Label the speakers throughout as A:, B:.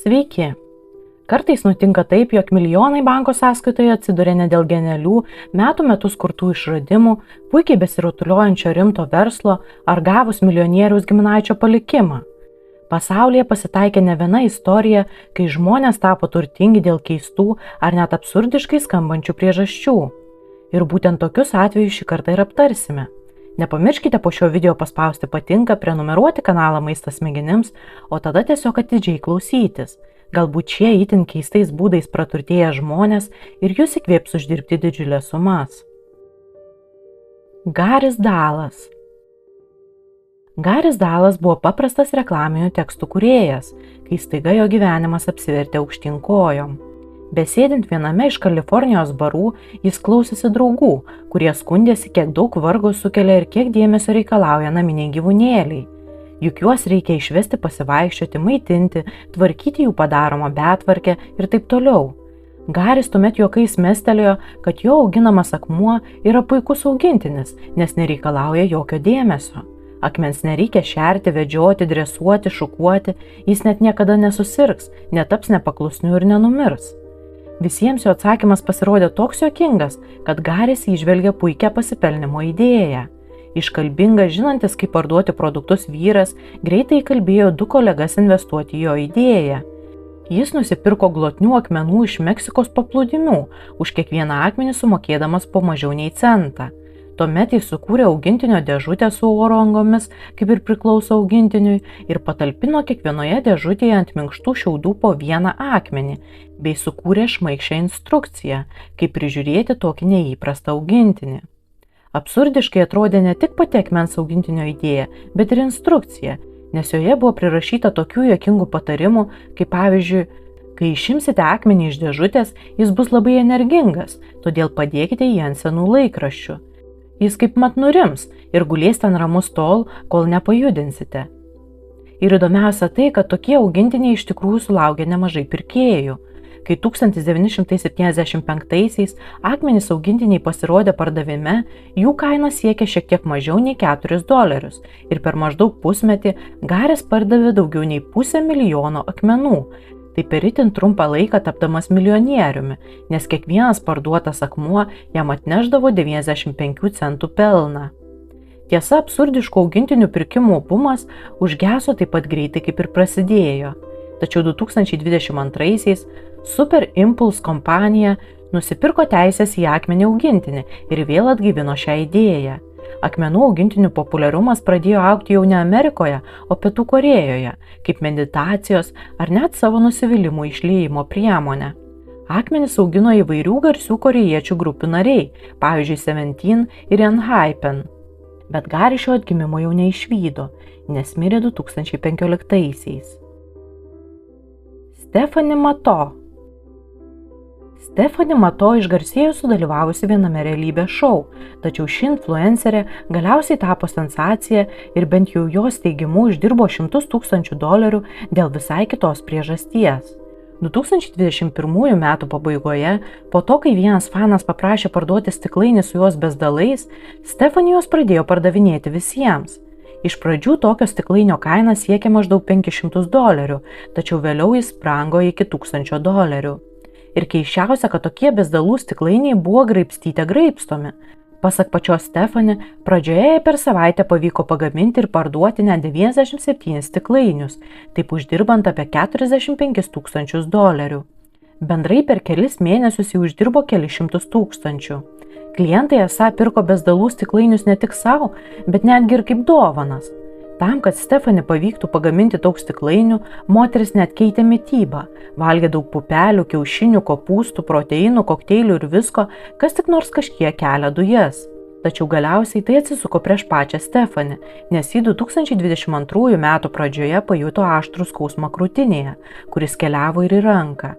A: Sveiki! Kartais nutinka taip, jog milijonai banko sąskaitoje atsiduria ne dėl genialių, metų metus kurtų išradimų, puikiai besirutuliojančio rimto verslo ar gavus milijonieriaus giminaičio palikimą. Pasaulyje pasitaikė ne viena istorija, kai žmonės tapo turtingi dėl keistų ar net absurdiškai skambančių priežasčių. Ir būtent tokius atvejus šį kartą ir aptarsime. Nepamirškite po šio video paspausti patinka, prenumeruoti kanalą Maistas smegenims, o tada tiesiog atidžiai klausytis. Galbūt šie itin keistais būdais praturtėję žmonės ir jūs įkvėps uždirbti didžiulės sumas. Garis Dalas. Garis Dalas buvo paprastas reklaminių tekstų kūrėjas, kai staiga jo gyvenimas apsivertė aukštyn kojom. Besėdint viename iš Kalifornijos barų, jis klausėsi draugų, kurie skundėsi, kiek daug vargo sukelia ir kiek dėmesio reikalauja naminiai gyvūnėliai. Juk juos reikia išvesti pasivaikščioti, maitinti, tvarkyti jų padaromą betvarkę ir taip toliau. Garis tuomet juokais mestelėjo, kad jo auginamas akmuo yra puikus augintinis, nes nereikalauja jokio dėmesio. Akmens nereikia šerti, vedžioti, dresuoti, šukuoti, jis net niekada nesusirgs, netaps nepaklusniu ir nenumirs. Visiems jo atsakymas pasirodė toks juokingas, kad Garis įžvelgė puikią pasipelnimo idėją. Iškalbingas, žinantis, kaip parduoti produktus vyras, greitai įkalbėjo 2 kolegas investuoti į jo idėją. Jis nusipirko glotnių akmenų iš Meksikos paplūdimių, už kiekvieną akmenį sumokėdamas po mažiau nei centą. Tuomet jis sukūrė augintinio dėžutę su oro angomis, kaip ir priklauso augintiniui, ir patalpino kiekvienoje dėžutėje ant minkštų šiaudų po 1 akmenį, bei sukūrė šmaikščią instrukciją, kaip prižiūrėti tokį neįprastą augintinį. Absurdiškai atrodė ne tik pati akmens augintinio idėja, bet ir instrukcija, nes joje buvo prirašyta tokių juokingų patarimų, kaip pavyzdžiui, kai išimsite akmenį iš dėžutės, jis bus labai energingas, todėl padėkite jį ant senų laikraščių. Jis kaip mat nurims ir gulės ten ramus tol, kol nepajudinsite. Ir įdomiausia tai, kad tokie augintiniai iš tikrųjų sulaukė nemažai pirkėjų. Kai 1975-aisiais akmenys augintiniai pasirodė pardavime, jų kaina siekė šiek tiek mažiau nei $4 ir per maždaug pusmetį Garis pardavė daugiau nei 500 000 akmenų. Tai per itin trumpą laiką tapdamas milijonieriumi, nes kiekvienas parduotas akmuo jam atnešdavo 95 centų pelną. Tiesa, absurdiškų augintinių pirkimų bumas užgeso taip pat greitai kaip ir prasidėjo. Tačiau 2022-aisiais Super Impulse kompanija nusipirko teisės į akmenį augintinį ir vėl atgaivino šią idėją. Akmenų augintinių populiarumas pradėjo augti jau ne Amerikoje, o Pietų Korėjoje, kaip meditacijos ar net savo nusivylimų išliejimo priemonė. Akmenis augino įvairių garsių korėjiečių grupių nariai, pavyzdžiui Seventeen ir Enhypen. Bet Garis šio atgimimo jau neišvydo, nes mirė 2015-aisiais. Stephanie Matto. Stephanie Matto išgarsėjo sudalyvavusi viename realybės šou, tačiau ši influencerė galiausiai tapo sensacija ir bent jau jos teigimu uždirbo $100 000 dėl visai kitos priežasties. 2021 metų pabaigoje, po to, kai vienas fanas paprašė parduoti stiklainį su jos bezdalais, Stephanie juos pradėjo pardavinėti visiems. Iš pradžių tokio stiklainio kaina siekė maždaug $500, tačiau vėliau jis brango iki $1000. Ir keiščiausia, kad tokie bezdalų stiklainiai buvo graibstyte-graibstomi. Pasak pačios Stephanie, pradžioje per savaitę pavyko pagaminti ir parduoti net 97 stiklainius, taip uždirbant apie $45 000. Bendrai per kelis mėnesius jį uždirbo kelius šimtus tūkstančių. Klientai esą pirko bezdalų stiklainius ne tik savo, bet netgi ir kaip dovanas. Tam, kad Stephanie pavyktų pagaminti daug stiklainių, moteris net keitė mitybą, valgė daug pupelių, kiaušinių, kopūstų, proteinų, kokteilių ir visko, kas tik nors kažkiek kelia dujas. Tačiau galiausiai tai atsisuko prieš pačią Stephanie, nes ji 2022 metų pradžioje pajuto aštrų skausmą krūtinėje, kuris keliavo ir į ranką.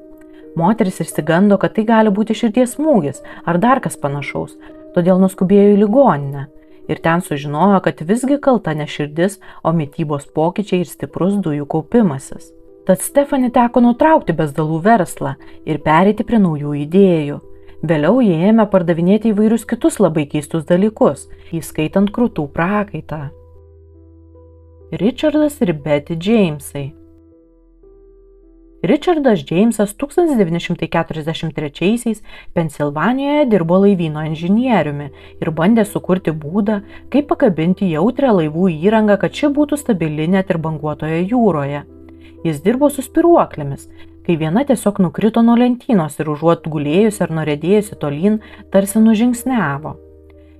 A: Moteris išsigando, kad tai gali būti širdies smūgis ar dar kas panašaus, todėl nuskubėjo į ligoninę. Ir ten sužinojo, kad visgi kalta ne širdis, o mitybos pokyčiai ir stiprus dujų kaupimasis. Tad Stephanie teko nutraukti bezdalų verslą ir pereiti prie naujų idėjų. Vėliau jie ėmė pardavinėti įvairius kitus labai keistus dalykus, įskaitant krūtų prakaitą. Richardas ir Betty Jamesai. Richardas Jamesas 1943 Pensilvanijoje dirbo laivyno inžinieriumi ir bandė sukurti būdą, kaip pakabinti jautrią laivų įrangą, kad ši būtų stabili net ir banguotoje jūroje. Jis dirbo su spyruoklėmis, kai viena tiesiog nukrito nuo lentynos ir užuot gulėjusi ar norėdėjusi tolyn, tarsi nužingsniavo.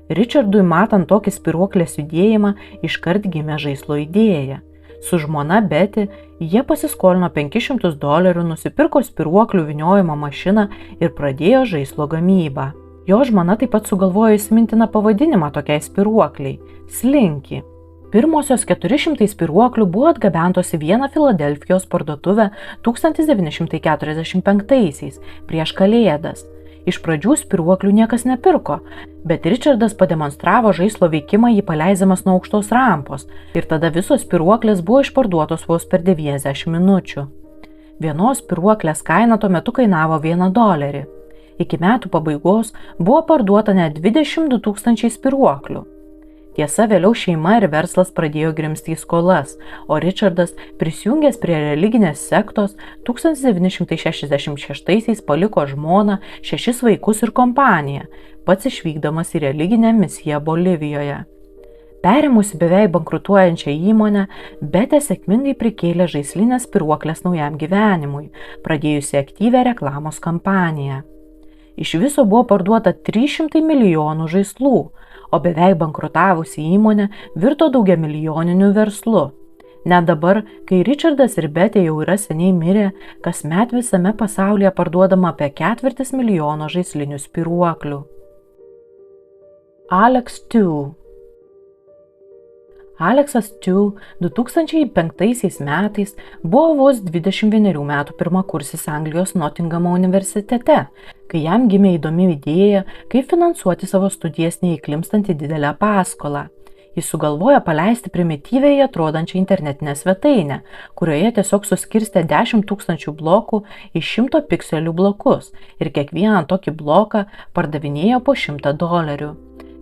A: Richardui matant tokį spyruoklės judėjimą, iškart gimė žaislo idėja. Su žmona Betty jie pasiskolino $500, nusipirko spyruoklių vyniojimo mašiną ir pradėjo žaislo gamybą. Jo žmona taip pat sugalvojo įsimintiną pavadinimą tokiai spyruokliai – Slinky. Pirmosios 400 spyruoklių buvo atgabentos į vieną Filadelfijos parduotuvę 1945 prieš Kalėdas. Iš pradžių spyruoklių niekas nepirko, bet Richardas pademonstravo žaislo veikimą jį paleisdamas nuo aukštos rampos ir tada visos spyruoklės buvo išparduotos vos per 90 minučių. Vienos spyruoklės kaina tuo metu kainavo $1. Iki metų pabaigos buvo parduota net 22 000 spyruoklių. Tiesa, vėliau šeima ir verslas pradėjo grimzti į skolas, o Richardas, prisijungęs prie religinės sektos, 1966 paliko žmoną, 6 vaikus ir kompaniją, pats išvykdamas į religinę misiją Bolivijoje. Perėmusi beveik bankrutuojančią įmonę, Betė sėkmingai prikėlė žaislinės spyruoklės naujam gyvenimui, pradėjusi aktyvią reklamos kampaniją. Iš viso buvo parduota 300 milijonų žaislų, o beveik bankrutavusi įmonė virto daugiamilijoniniu verslu. Net dabar, kai Richardas ir Betė jau yra seniai mirę, kasmet visame pasaulyje parduodama apie 250 000 žaislinių spyruoklių. Alex Tew. Alexas Tew 2005 metais buvo vos 21 metų pirmakursis Anglijos Nottingamo universitete, kai jam gimė įdomi idėja, kaip finansuoti savo studijas neįklimpstant į didelę paskolą. Jis sugalvojo paleisti primityviai atrodančią internetinę svetainę, kurioje tiesiog suskirstė 10 000 blokų į 100 pikselių blokus ir kiekvieną tokį bloką pardavinėjo po $100.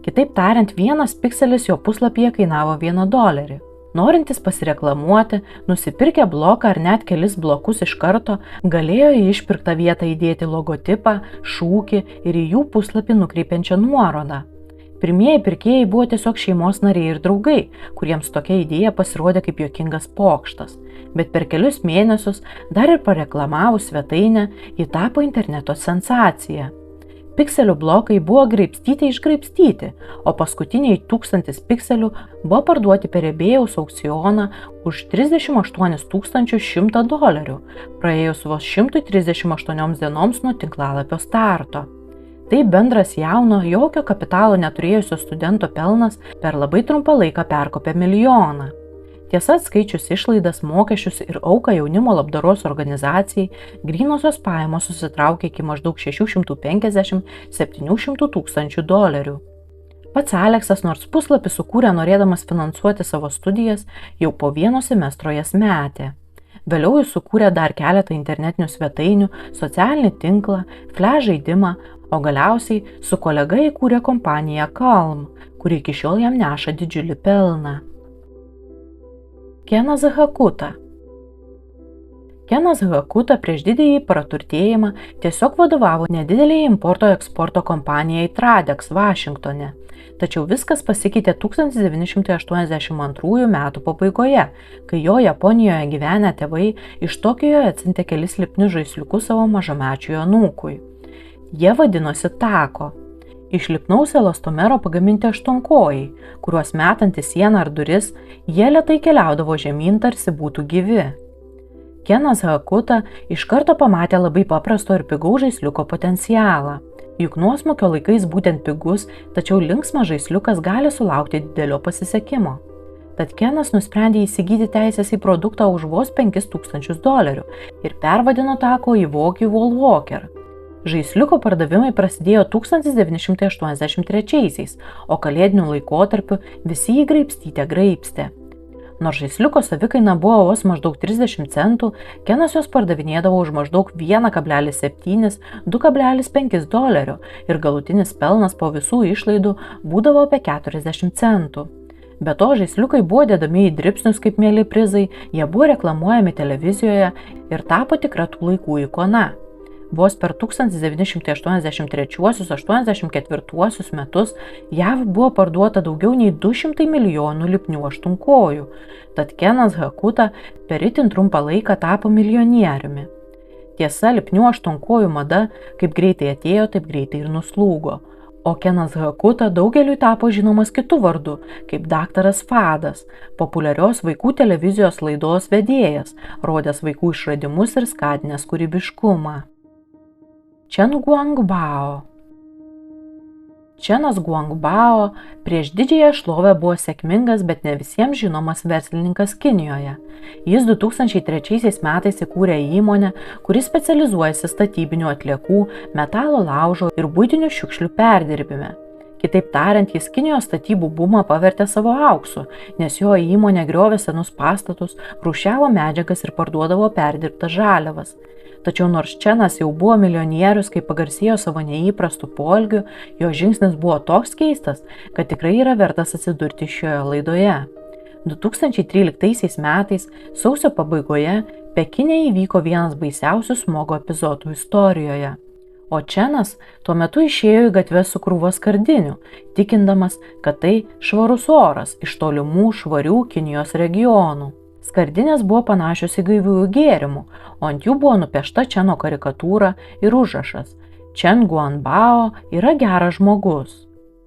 A: Kitaip tariant, vienas pikselis jo puslapyje kainavo $1. Norintys pasireklamuoti, nusipirkę bloką ar net kelis blokus iš karto, galėjo į išpirktą vietą įdėti logotipą, šūkį ir į jų puslapį nukreipiančią nuorodą. Pirmieji pirkėjai buvo tiesiog šeimos nariai ir draugai, kuriems tokia idėja pasirodė kaip juokingas pokštas. Bet per kelius mėnesius, dar ir pareklamavus svetainę, ji tapo interneto sensacija. Pikselių blokai buvo išgraibstyti, o paskutiniai 1000 pikselių buvo parduoti per eBayaus aukcioną už $38 100, praėjus vos 138 dienoms nuo tinklalapio starto. Tai bendras jauno, jokio kapitalo neturėjusio studento pelnas per labai trumpą laiką perkopė $1. Tiesa, atskaičius išlaidas, mokesčius ir auką jaunimo labdaros organizacijai, grynosios pajamos susitraukė iki maždaug $650–700 000. Pats Aleksas, nors puslapį sukūrė norėdamas finansuoti savo studijas, jau po vieno semestro jas metė. Vėliau jis sukūrė dar keletą internetinių svetainių, socialinį tinklą, flash žaidimą, o galiausiai su kolega įkūrė kompaniją Calm, kuri iki šiol jam neša didžiulį pelną. Kenas Hakuta. Kenas Hakuta prieš didįjį praturtėjimą tiesiog vadovavo nedideliai importo-eksporto kompanijai Tradex Vašingtone. Tačiau viskas pasikeitė 1982 metų pabaigoje, kai jo Japonijoje gyvenę tėvai iš Tokijoje atsiuntė kelis lipnius žaisliukus savo mažamečiui anūkui. Jie vadinosi Tako. Iš lipnaus elastomero pagaminti aštuonkojai, kuriuos metant į sieną ar duris, jie lėtai keliaudavo žemyn, tarsi būtų gyvi. Kenas Hakuta iš karto pamatė labai paprasto ir pigaus žaisliuko potencialą. Juk nuosmukio laikais būtent pigus, tačiau linksmas žaisliukas gali sulaukti didelio pasisekimo. Tad Kenas nusprendė įsigyti teisės į produktą už vos $5000 ir pervadino Tako į Walkie Wall Walker. Žaisliuko pardavimai prasidėjo 1983, o kalėdiniu laikotarpiu visi jį graibstė. Nors žaisliuko savikaina buvo vos maždaug 30 centų, Kenas jos pardavinėdavo už maždaug $1,7–2,5 ir galutinis pelnas po visų išlaidų būdavo apie 40 centų. Be to, žaisliukai buvo dedami į dribsnius kaip mėly prizai, jie buvo reklamuojami televizijoje ir tapo tikra tų laikų ikona. Vos per 1983–84 metus JAV buvo parduota daugiau nei 200 milijonų lipnių aštuonkojų, tad Kenas Hakuta per itin trumpą laiką tapo milijonieriumi. Tiesa, lipnių aštuonkojų mada kaip greitai atėjo, taip greitai ir nuslūgo. O Kenas Hakuta daugeliui tapo žinomas kitų vardų, kaip daktaras Fadas, populiarios vaikų televizijos laidos vedėjas, rodęs vaikų išradimus ir skatinęs kūrybiškumą. Chen Guangbao. Chenas Guangbao prieš didžiąją šlovę buvo sėkmingas, bet ne visiems žinomas verslininkas Kinijoje. Jis 2003 metais įkūrė įmonę, kuri specializuojasi statybinių atliekų, metalo laužo ir buitinių šiukšlių perdirbime. Kitaip tariant, jis Kinijos statybų bumą pavertė savo auksu, nes jo įmonė griovė senus pastatus, rūšiavo medžiagas ir parduodavo perdirbtas žaliavas. Tačiau nors Chenas jau buvo milijonierius, kai pagarsėjo savo neįprastų poelgių, jo žingsnis buvo toks keistas, kad tikrai yra vertas atsidurti šioje laidoje. 2013 metais, sausio pabaigoje, Pekine įvyko vienas baisiausių smogo epizodų istorijoje. O Chenas tuo metu išėjo į gatves su krūva skardinių, tikindamas, kad tai švarus oras iš tolimų švarių Kinijos regionų. Skardinės buvo panašios į gaiviųjų gėrimų, o ant jų buvo nupiešta Cheno karikatūra ir užrašas Chen Guangbao yra geras žmogus.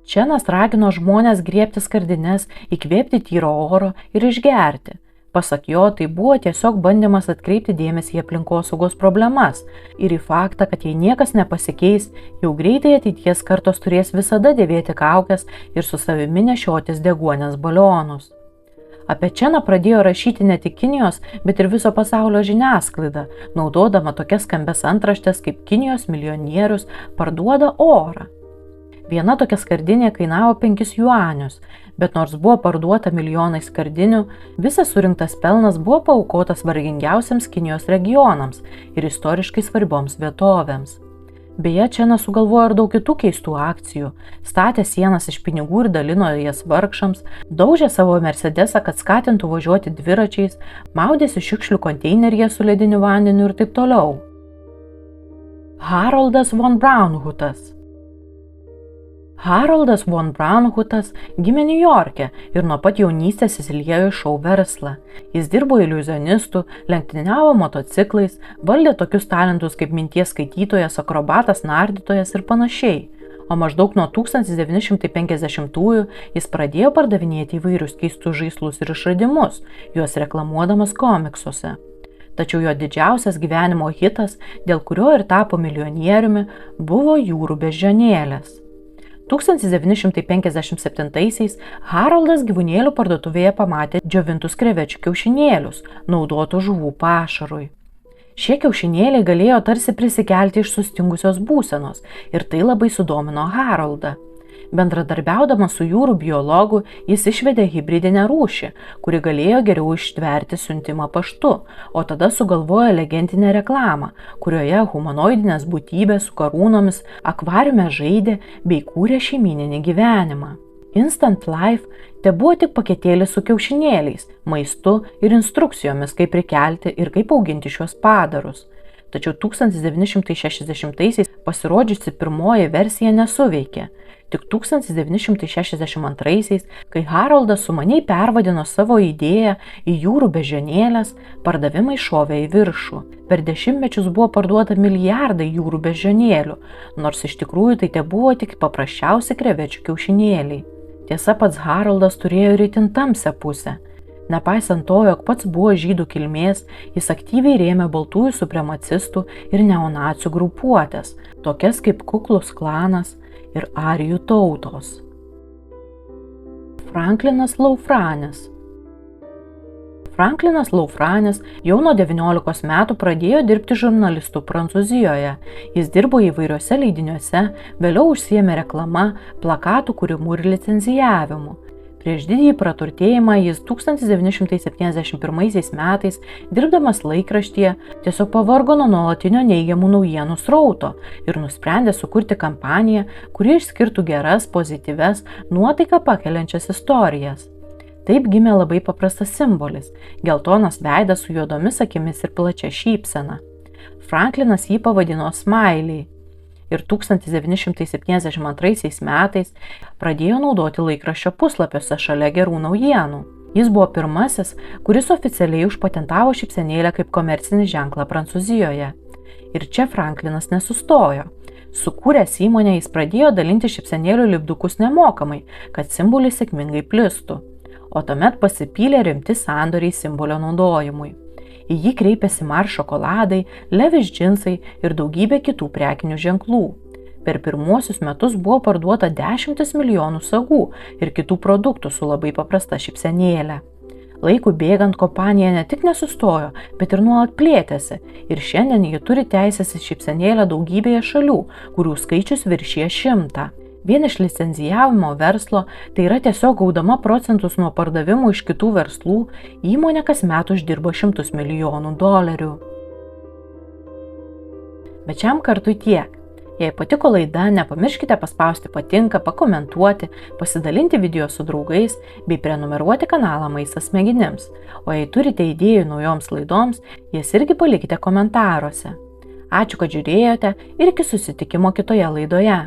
A: Chenas ragino žmonės griebti skardines, įkvėpti tyro oro ir išgerti. Pasak jo, tai buvo tiesiog bandymas atkreipti dėmesį į aplinkosaugos problemas ir į faktą, kad jei niekas nepasikeis, jau greitai ateities kartos turės visada dėvėti kaukes ir su savimi nešiotis deguonies balionus. Apie Cheną pradėjo rašyti ne tik Kinijos, bet ir viso pasaulio žiniasklaida, naudodama tokias skambes antraštės kaip Kinijos milijonierius parduoda orą. Viena tokia skardinė kainavo 5 juanius, bet nors buvo parduota milijonai skardinių, visas surinktas pelnas buvo paaukotas vargingiausiams Kinijos regionams ir istoriškai svarbioms vietovėms. Beje, Chenas sugalvojo ir daug kitų keistų akcijų, statė sienas iš pinigų ir dalino jas vargšams, daužė savo Mercedesą, kad skatintų važiuoti dviračiais, maudėsi šiukšlių konteineryje su lediniu vandeniu ir taip toliau. Haroldas von Braunhutas. Haroldas von Braunhutas gimė Niujorke ir nuo pat jaunystės įsiliejo į šou verslą. Jis dirbo iliuzionistu, lenktyniavo motociklais, valdė tokius talentus kaip minties skaitytojas, akrobatas, nardytojas ir panašiai. O maždaug nuo 1950-ųjų jis pradėjo pardavinėti įvairius keistus žaislus ir išradimus, juos reklamuodamas komiksuose. Tačiau jo didžiausias gyvenimo hitas, dėl kurio ir tapo milijonieriumi, buvo jūrų beždžionėlės. 1957-aisiais Haroldas gyvūnėlių parduotuvėje pamatė džiovintus krevečių kiaušinėlius, naudotų žuvų pašarui. Šie kiaušinėliai galėjo tarsi prisikelti iš sustingusios būsenos ir tai labai sudomino Haroldą. Bendradarbiaudamas su jūrų biologu, jis išvedė hibridinę rūšį, kuri galėjo geriau ištverti siuntimą paštu, o tada sugalvojo legendinę reklamą, kurioje humanoidinės būtybės su karūnomis akvariume žaidė bei kūrė šeimyninį gyvenimą. Instant Life te buvo tik paketėlis su kiaušinėliais, maistu ir instrukcijomis, kaip prikelti ir kaip auginti šiuos padarus. Tačiau 1960-aisiais pasirodžiusi pirmoji versija nesuveikė. Tik 1962-aisiais, kai Haroldas sumaniai pervadino savo idėją į jūrų beždžionėles, pardavimai šovė į viršų. Per dešimtmečius buvo parduota milijardai jūrų beždžionėlių, nors iš tikrųjų tai tebuvo tik paprasčiausi krevečių kiaušinėliai. Tiesa, pats Haroldas turėjo ir itin tamsią pusę. Nepaisant to, jog pats buvo žydų kilmės, jis aktyviai rėmė baltųjų supremacistų ir neonacių grupuotės, tokias kaip Ku Klux Klanas ir arijų tautos. Franklinas Laufranis. Franklinas Laufranis jau nuo 19 metų pradėjo dirbti žurnalistu Prancūzijoje. Jis dirbo įvairiuose leidiniuose, vėliau užsiėmė reklama, plakatų kūrimu ir licencijavimu. Prieš didįjį praturtėjimą jis 1971 metais, dirbdamas laikraštyje, tiesiog pavargo nuo nuolatinio neigiamų naujienų srauto ir nusprendė sukurti kampaniją, kuri išskirtų geras, pozityves, nuotaiką pakeliančias istorijas. Taip gimė labai paprastas simbolis – geltonas veidas su juodomis akimis ir plačia šypsena. Franklinas jį pavadino Smiley ir 1972 metais pradėjo naudoti laikraščio puslapiuose šalia gerų naujienų. Jis buvo pirmasis, kuris oficialiai užpatentavo šypsenėlę kaip komercinį ženklą Prancūzijoje. Ir čia Franklinas nesustojo. Sukūręs įmonę jis pradėjo dalinti šypsenėlių lipdukus nemokamai, kad simbolis sėkmingai plistų. O tuomet pasipylė rimti sandoriai simbolio naudojimui. Į jį kreipėsi Mars šokoladai, Levi's džinsai ir daugybė kitų prekinių ženklų. Per pirmuosius metus buvo parduota 10 milijonų sagų ir kitų produktų su labai paprasta šypsenėlė. Laikui bėgant kompanija ne tik nesustojo, bet ir nuolat plėtėsi ir šiandien ji turi teisės į šypsenėlę daugybėje šalių, kurių skaičius viršija 100. Vien iš licenzijavimo verslo, tai yra tiesiog gaudama procentus nuo pardavimų iš kitų verslų, įmonė kasmet uždirbo $100 milijonų. Bet šiam kartui tiek. Jei patiko laida, nepamirškite paspausti patinka, pakomentuoti, pasidalinti video su draugais bei prenumeruoti kanalą Maistas smegenims. O jei turite idėjų naujoms laidoms, jas irgi palikite komentaruose. Ačiū, kad žiūrėjote ir iki susitikimo kitoje laidoje.